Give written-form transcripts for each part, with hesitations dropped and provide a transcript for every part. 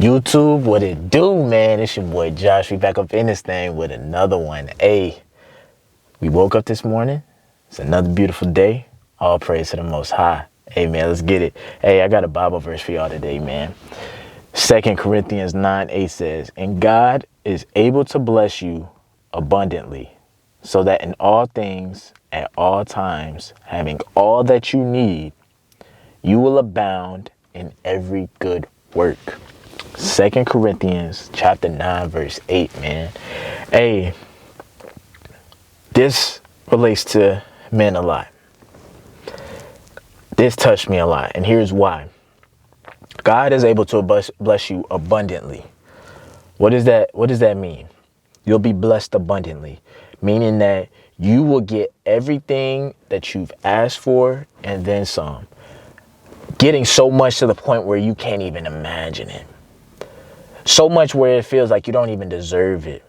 YouTube, what it do, man? It's your boy Josh. We back up in this thing with another one. Hey, we woke up this morning. It's another beautiful day. All praise to the Most High. Hey, man, let's get it. Hey, I got a Bible verse for y'all today, man. 2 Corinthians 9:8 says, "And God is able to bless you abundantly, so that in all things, at all times, having all that you need, you will abound in every good work." 2 Corinthians chapter 9 verse 8, man. Hey, this relates to men a lot. This touched me a lot, and here's why. God is able to bless you abundantly. What does that mean? You'll be blessed abundantly, meaning that you will get everything that you've asked for and then some. Getting so much to the point where you can't even imagine it. So much where it feels like you don't even deserve it.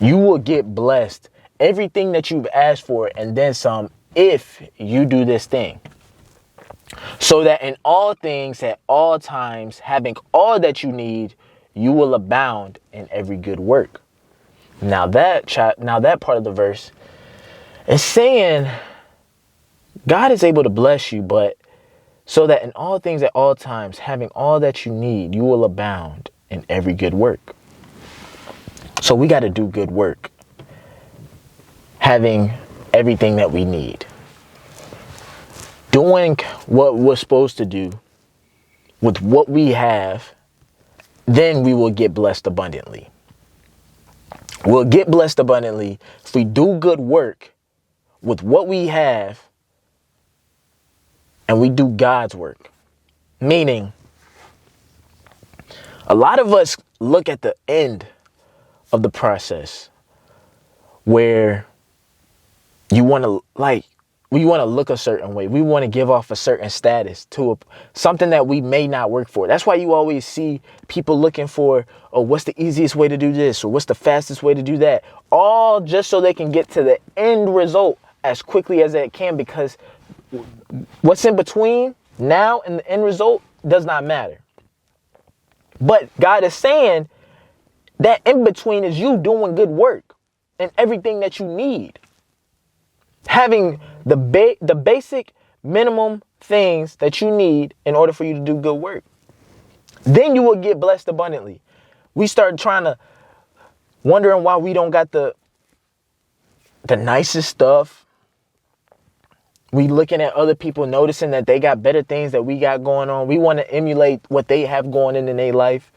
You will get blessed everything that you've asked for and then some if you do this thing. So that in all things, at all times, having all that you need, you will abound in every good work. Now that part of the verse is saying God is able to bless you, but so that in all things, at all times, having all that you need, you will abound in every good work. So we got to do good work, having everything that we need, doing what we're supposed to do with what we have, then we will get blessed abundantly. We'll get blessed abundantly if we do good work with what we have and we do God's work. Meaning, a lot of us look at the end of the process where we want to look a certain way. We want to give off a certain status to something that we may not work for. That's why you always see people looking for, oh, what's the easiest way to do this? Or what's the fastest way to do that? All just so they can get to the end result as quickly as they can, because what's in between now and the end result does not matter. But God is saying that in between is you doing good work and everything that you need. Having the basic minimum things that you need in order for you to do good work. Then you will get blessed abundantly. We start wondering why we don't got the nicest stuff. We looking at other people, noticing that they got better things that we got going on. We want to emulate what they have going in their life,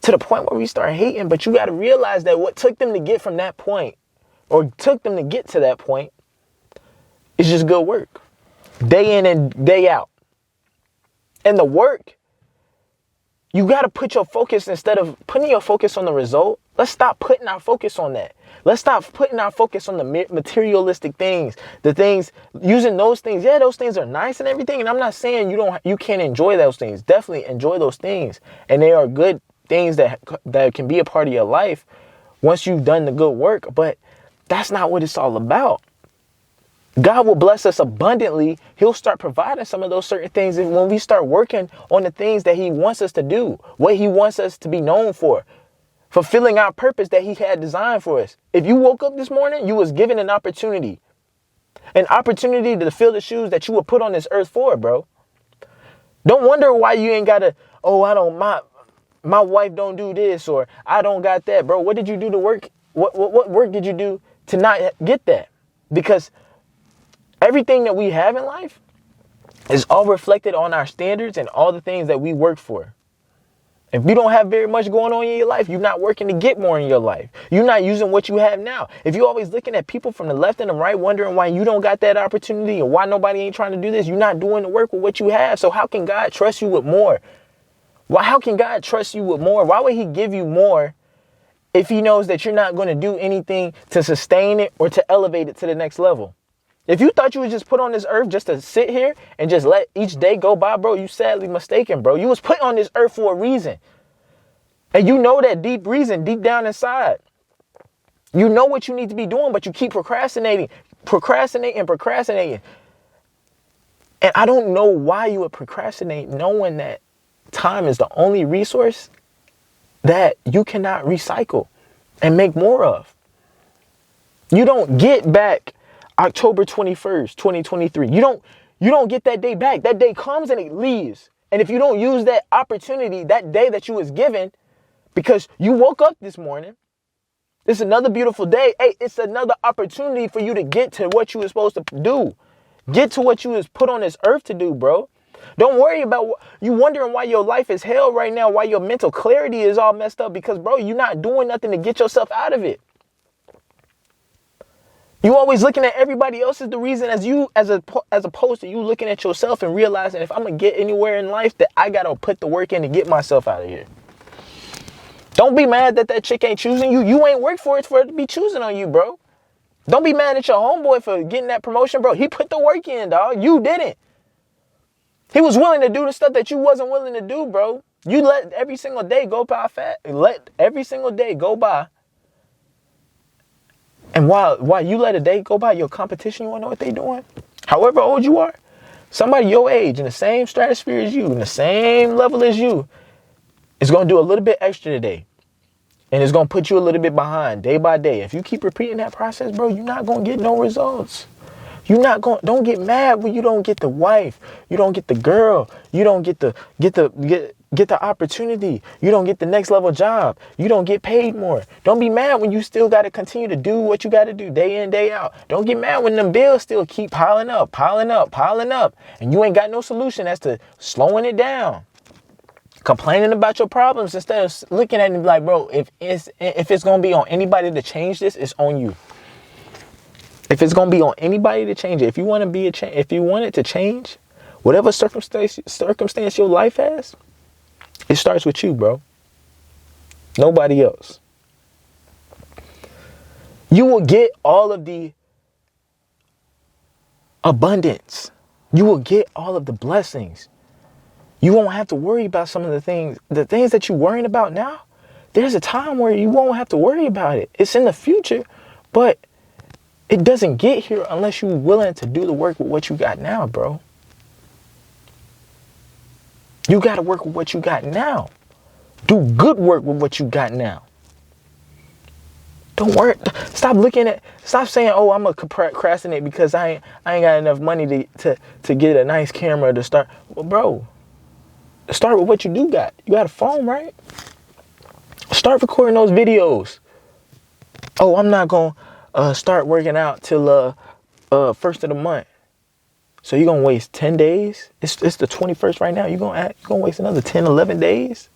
to the point where we start hating. But you got to realize that what took them to get from that point, or took them to get to that point, is just good work. Day in and day out. And the work, you got to put your focus, instead of putting your focus on the result, let's stop putting our focus on that. Let's stop putting our focus on the materialistic things, the things, using those things. Yeah, those things are nice and everything. And I'm not saying you can't enjoy those things. Definitely enjoy those things. And they are good things that can be a part of your life once you've done the good work. But that's not what it's all about. God will bless us abundantly. He'll start providing some of those certain things when we start working on the things that he wants us to do, what he wants us to be known for, fulfilling our purpose that he had designed for us. If you woke up this morning, you was given an opportunity to fill the shoes that you were put on this earth for, bro. Don't wonder why you ain't got to, my wife don't do this, or I don't got that, bro. What did you do to work? What work did you do to not get that? Because everything that we have in life is all reflected on our standards and all the things that we work for. If you don't have very much going on in your life, you're not working to get more in your life. You're not using what you have now. If you're always looking at people from the left and the right, wondering why you don't got that opportunity and why nobody ain't trying to do this, you're not doing the work with what you have. So how can God trust you with more? How can God trust you with more? Why would he give you more if he knows that you're not going to do anything to sustain it or to elevate it to the next level? If you thought you was just put on this earth just to sit here and just let each day go by, bro, you sadly mistaken, bro. You was put on this earth for a reason. And you know that deep reason deep down inside. You know what you need to be doing, but you keep procrastinating. And I don't know why you would procrastinate knowing that time is the only resource that you cannot recycle and make more of. You don't get back October 21st, 2023. You don't get that day back. That day comes and it leaves. And if you don't use that opportunity, that day that you was given, because you woke up this morning, it's another beautiful day. Hey, it's another opportunity for you to get to what you were supposed to do. Get to what you was put on this earth to do, bro. Don't worry about you wondering why your life is hell right now, why your mental clarity is all messed up, because, bro, you're not doing nothing to get yourself out of it. You always looking at everybody else as the reason, as opposed to you looking at yourself and realizing, if I'm going to get anywhere in life, that I got to put the work in to get myself out of here. Don't be mad that chick ain't choosing you. You ain't worked for it to be choosing on you, bro. Don't be mad at your homeboy for getting that promotion, bro. He put the work in, dog. You didn't. He was willing to do the stuff that you wasn't willing to do, bro. You let every single day go by Let every single day go by. And while you let a day go by, your competition, you want to know what they doing? However old you are, somebody your age, in the same stratosphere as you, in the same level as you, is going to do a little bit extra today. And it's going to put you a little bit behind day by day. If you keep repeating that process, bro, you're not going to get no results. Don't get mad when you don't get the wife. You don't get the girl. You don't get the opportunity. You don't get the next level job. You don't get paid more. Don't be mad when you still got to continue to do what you got to do day in, day out. Don't get mad when them bills still keep piling up. And you ain't got no solution as to slowing it down. Complaining about your problems instead of looking at it and be like, bro, if it's going to be on anybody to change this, it's on you. If it's going to be on anybody to change it, if you want it to change, whatever circumstance your life has, it starts with you, bro. Nobody else. You will get all of the abundance. You will get all of the blessings. You won't have to worry about some of the things that you're worrying about now. There's a time where you won't have to worry about it. It's in the future, but it doesn't get here unless you're willing to do the work with what you got now, bro. You got to work with what you got now. Do good work with what you got now. Don't worry. Stop saying, oh, I'm going to procrastinate because I ain't got enough money to get a nice camera to start. Well, bro, start with what you do got. You got a phone, right? Start recording those videos. Oh, I'm not going to start working out till first of the month. So you're going to waste 10 days? It's the 21st right now. You're going to waste another 10, 11 days?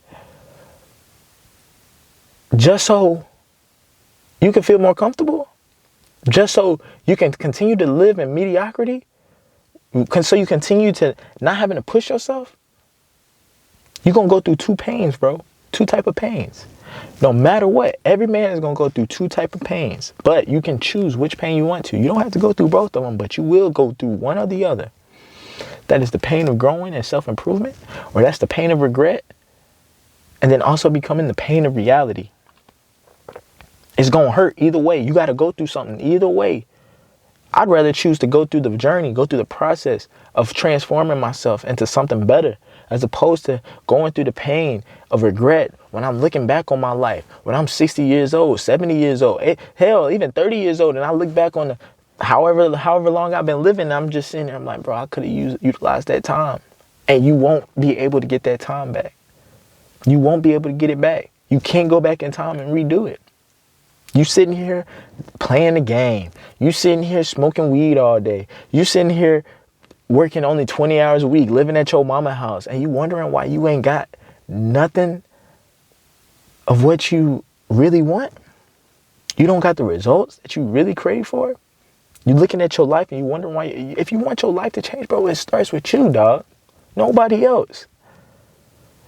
Just so you can feel more comfortable? Just so you can continue to live in mediocrity? So you continue to not having to push yourself? You're going to go through two pains, bro. Two type of pains. No matter what, every man is going to go through two type of pains. But you can choose which pain you want to. You don't have to go through both of them, but you will go through one or the other. That is the pain of growing and self-improvement, or that's the pain of regret, and then also becoming the pain of reality. It's going to hurt either way. You got to go through something either way. I'd rather choose to go through the journey, go through the process of transforming myself into something better, as opposed to going through the pain of regret when I'm looking back on my life, when I'm 60 years old, 70 years old, hell, even 30 years old, and I look back on however long I've been living, I'm just sitting there, I'm like, bro, I could have utilized that time. And you won't be able to get that time back. You won't be able to get it back. You can't go back in time and redo it. You sitting here playing the game. You sitting here smoking weed all day. You sitting here working only 20 hours a week, living at your mama's house, and you wondering why you ain't got nothing of what you really want. You don't got the results that you really crave for. You looking at your life and you wondering why. If you want your life to change, bro, it starts with you, dog. Nobody else.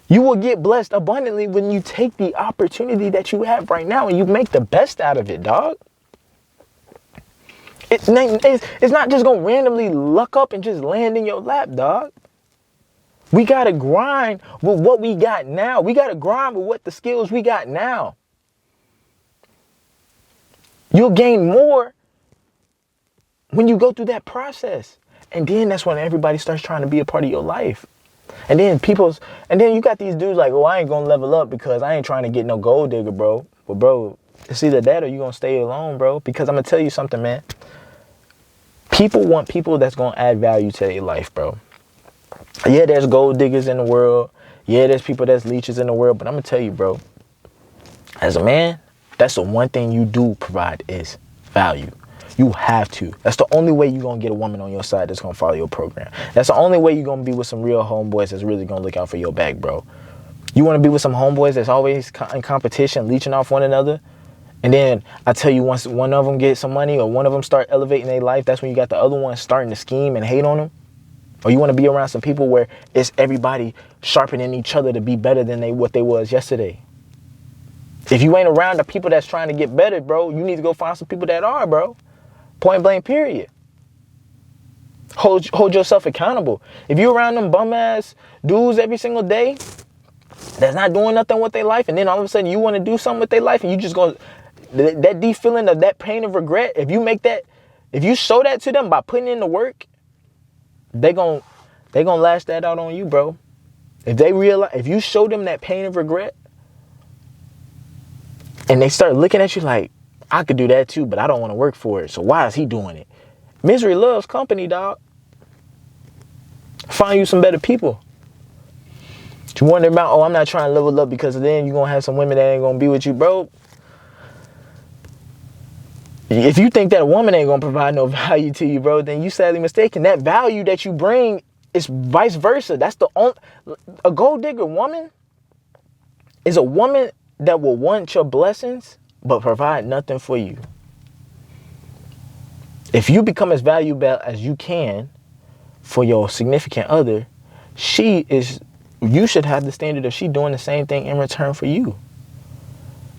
You will get blessed abundantly when you take the opportunity that you have right now and you make the best out of it, dog. It's not just going to randomly luck up and just land in your lap, dog. We got to grind with what we got now. We got to grind with what the skills we got now. You'll gain more when you go through that process. And then that's when everybody starts trying to be a part of your life. And then you got these dudes like, oh, I ain't gonna level up because I ain't trying to get no gold digger, bro. But bro, it's either that or you gonna stay alone, bro. Because I'm gonna tell you something, man. People want people that's gonna add value to their life, bro. Yeah, there's gold diggers in the world. Yeah, there's people that's leeches in the world. But I'm gonna tell you, bro, as a man, that's the one thing you do provide is value. You have to. That's the only way you're going to get a woman on your side that's going to follow your program. That's the only way you're going to be with some real homeboys that's really going to look out for your back, bro. You want to be with some homeboys that's always in competition, leeching off one another. And then I tell you, once one of them gets some money or one of them start elevating their life, that's when you got the other one starting to scheme and hate on them. Or you want to be around some people where it's everybody sharpening each other to be better than what they was yesterday. If you ain't around the people that's trying to get better, bro, you need to go find some people that are, bro. Point blank, period. Hold yourself accountable. If you're around them bum ass dudes every single day that's not doing nothing with their life, and then all of a sudden you want to do something with their life, and you just go, that deep feeling of that pain of regret, if you show that to them by putting in the work, they gonna lash that out on you, bro. If you show them that pain of regret, and they start looking at you like, I could do that too, but I don't want to work for it. So why is he doing it? Misery loves company, dog. Find you some better people. You wonder about, oh, I'm not trying to level up because then you're going to have some women that ain't going to be with you, bro. If you think that a woman ain't going to provide no value to you, bro, then you sadly mistaken. That value that you bring is vice versa. That's a gold digger woman is a woman that will want your blessings but provide nothing for you. If you become as valuable as you can for your significant other, you should have the standard of she doing the same thing in return for you.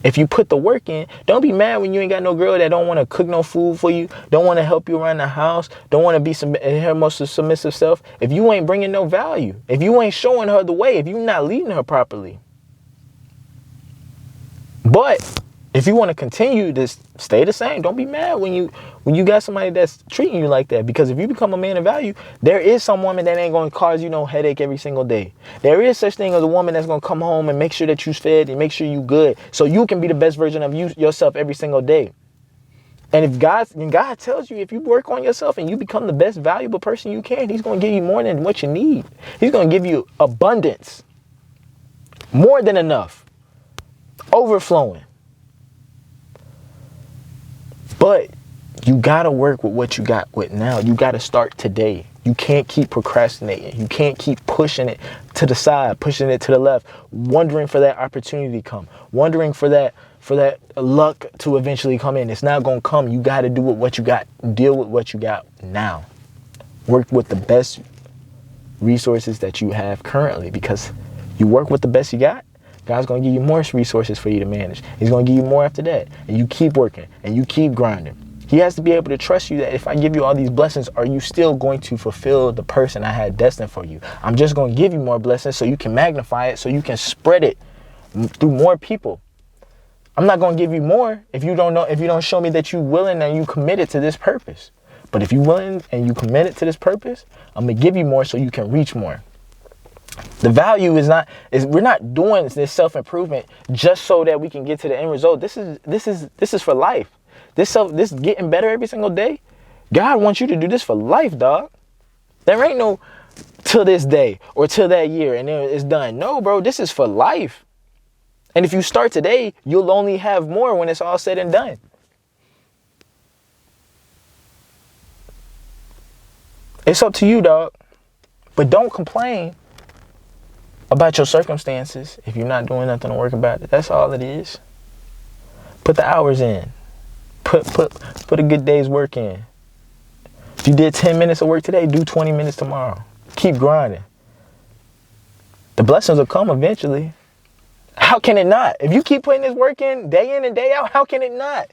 If you put the work in, don't be mad when you ain't got no girl that don't want to cook no food for you, don't want to help you around the house, don't want to be her most submissive self. If you ain't bringing no value, if you ain't showing her the way, if you're not leading her properly. But if you want to continue to stay the same, don't be mad when you got somebody that's treating you like that. Because if you become a man of value, there is some woman that ain't going to cause you no headache every single day. There is such thing as a woman that's going to come home and make sure that you're fed and make sure you good, so you can be the best version of yourself every single day. And if God tells you, if you work on yourself and you become the best valuable person you can, he's going to give you more than what you need. He's going to give you abundance, more than enough, overflowing. But you got to work with what you got with now. You got to start today. You can't keep procrastinating. You can't keep pushing it to the side, pushing it to the left, wondering for that opportunity to come, wondering for that luck to eventually come in. It's not going to come. You got to do with what you got. Deal with what you got now. Work with the best resources that you have currently, because you work with the best you got, God's going to give you more resources for you to manage. He's going to give you more after that. And you keep working and you keep grinding. He has to be able to trust you that if I give you all these blessings, are you still going to fulfill the person I had destined for you? I'm just going to give you more blessings so you can magnify it, so you can spread it through more people. I'm not going to give you more if you don't show me that you're willing and you committed to this purpose. But if you're willing and you committed to this purpose, I'm going to give you more so you can reach more. The value we're not doing this self-improvement just so that we can get to the end result. This is for life. This getting better every single day. God wants you to do this for life, dog. There ain't no till this day or till that year and then it's done. No, bro, this is for life. And if you start today, you'll only have more when it's all said and done. It's up to you, dog. But don't complain about your circumstances if you're not doing nothing to work about it. That's all it is. Put the hours in. Put a good day's work in. If you did 10 minutes of work today, do 20 minutes tomorrow. Keep grinding. The blessings will come eventually. How can it not? If you keep putting this work in day and day out, how can it not?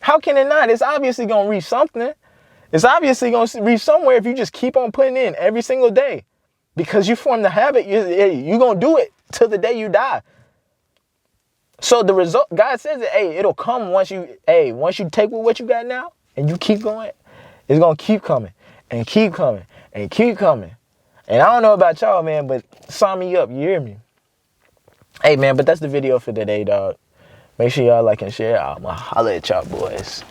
How can it not? It's obviously going to reach something. It's obviously going to reach somewhere if you just keep on putting in every single day. Because you form the habit, you're going to do it till the day you die. So the result, God says that, it'll come once you take with what you got now and you keep going, it's going to keep coming and keep coming and keep coming. And I don't know about y'all, man, but sign me up. You hear me? Hey, man, but that's the video for today, dog. Make sure y'all like and share. I'ma holla at y'all boys.